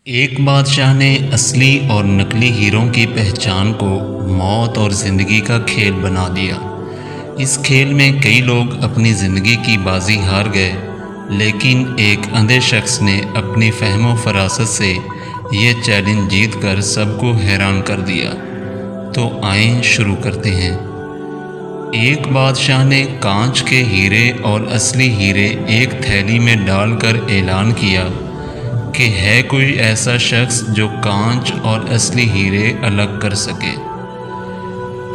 ایک بادشاہ نے اصلی اور نقلی ہیروں کی پہچان کو موت اور زندگی کا کھیل بنا دیا۔ اس کھیل میں کئی لوگ اپنی زندگی کی بازی ہار گئے، لیکن ایک اندھے شخص نے اپنی فہم و فراست سے یہ چیلنج جیت کر سب کو حیران کر دیا۔ تو آئیں شروع کرتے ہیں۔ ایک بادشاہ نے کانچ کے ہیرے اور اصلی ہیرے ایک تھیلی میں ڈال کر اعلان کیا کہ ہے کوئی ایسا شخص جو کانچ اور اصلی ہیرے الگ کر سکے۔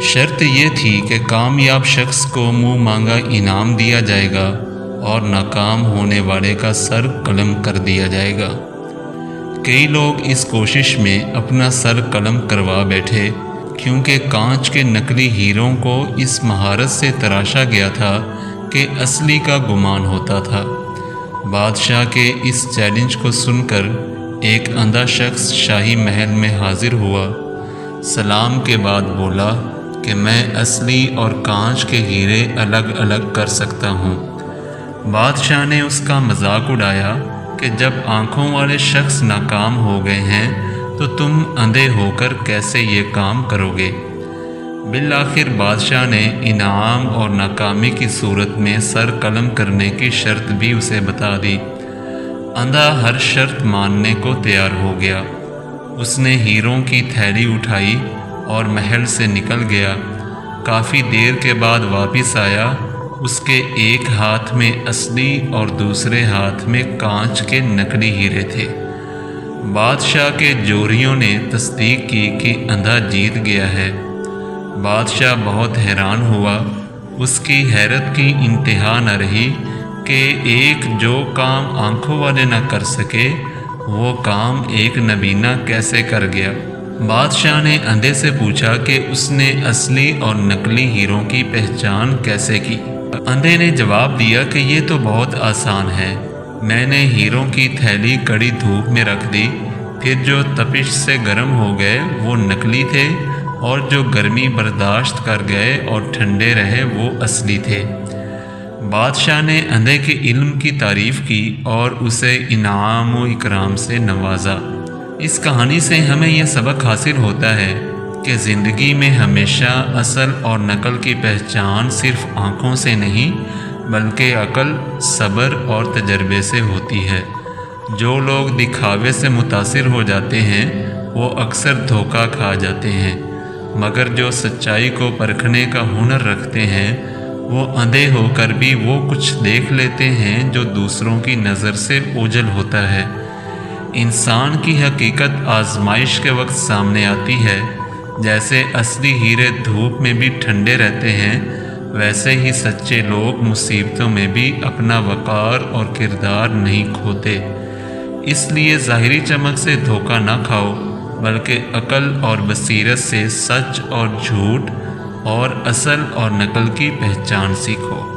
شرط یہ تھی کہ کامیاب شخص کو منہ مانگا انعام دیا جائے گا اور ناکام ہونے والے کا سر قلم کر دیا جائے گا۔ کئی لوگ اس کوشش میں اپنا سر قلم کروا بیٹھے، کیونکہ کانچ کے نقلی ہیروں کو اس مہارت سے تراشا گیا تھا کہ اصلی کا گمان ہوتا تھا۔ بادشاہ کے اس چیلنج کو سن کر ایک اندھا شخص شاہی محل میں حاضر ہوا۔ سلام کے بعد بولا کہ میں اصلی اور کانچ کے ہیرے الگ الگ کر سکتا ہوں۔ بادشاہ نے اس کا مذاق اڑایا کہ جب آنکھوں والے شخص ناکام ہو گئے ہیں تو تم اندھے ہو کر کیسے یہ کام کرو گے؟ بالآخر بادشاہ نے انعام اور ناکامی کی صورت میں سر قلم کرنے کی شرط بھی اسے بتا دی۔ اندھا ہر شرط ماننے کو تیار ہو گیا۔ اس نے ہیروں کی تھیلی اٹھائی اور محل سے نکل گیا۔ کافی دیر کے بعد واپس آیا۔ اس کے ایک ہاتھ میں اصلی اور دوسرے ہاتھ میں کانچ کے نقلی ہیرے تھے۔ بادشاہ کے جوریوں نے تصدیق کی کہ اندھا جیت گیا ہے۔ بادشاہ بہت حیران ہوا۔ اس کی حیرت کی انتہا نہ رہی کہ ایک جو کام آنکھوں والے نہ کر سکے، وہ کام ایک نبینا کیسے کر گیا۔ بادشاہ نے اندھے سے پوچھا کہ اس نے اصلی اور نقلی ہیروں کی پہچان کیسے کی۔ اندھے نے جواب دیا کہ یہ تو بہت آسان ہے۔ میں نے ہیروں کی تھیلی کڑی دھوپ میں رکھ دی، پھر جو تپش سے گرم ہو گئے وہ نقلی تھے، اور جو گرمی برداشت کر گئے اور ٹھنڈے رہے وہ اصلی تھے۔ بادشاہ نے اندھے کے علم کی تعریف کی اور اسے انعام و اکرام سے نوازا۔ اس کہانی سے ہمیں یہ سبق حاصل ہوتا ہے کہ زندگی میں ہمیشہ اصل اور نقل کی پہچان صرف آنکھوں سے نہیں بلکہ عقل، صبر اور تجربے سے ہوتی ہے۔ جو لوگ دکھاوے سے متاثر ہو جاتے ہیں وہ اکثر دھوکہ کھا جاتے ہیں، مگر جو سچائی کو پرکھنے کا ہنر رکھتے ہیں وہ اندھے ہو کر بھی وہ کچھ دیکھ لیتے ہیں جو دوسروں کی نظر سے اوجھل ہوتا ہے۔ انسان کی حقیقت آزمائش کے وقت سامنے آتی ہے۔ جیسے اصلی ہیرے دھوپ میں بھی ٹھنڈے رہتے ہیں، ویسے ہی سچے لوگ مصیبتوں میں بھی اپنا وقار اور کردار نہیں کھوتے۔ اس لیے ظاہری چمک سے دھوکہ نہ کھاؤ، بلکہ عقل اور بصیرت سے سچ اور جھوٹ اور اصل اور نقل کی پہچان سیکھو۔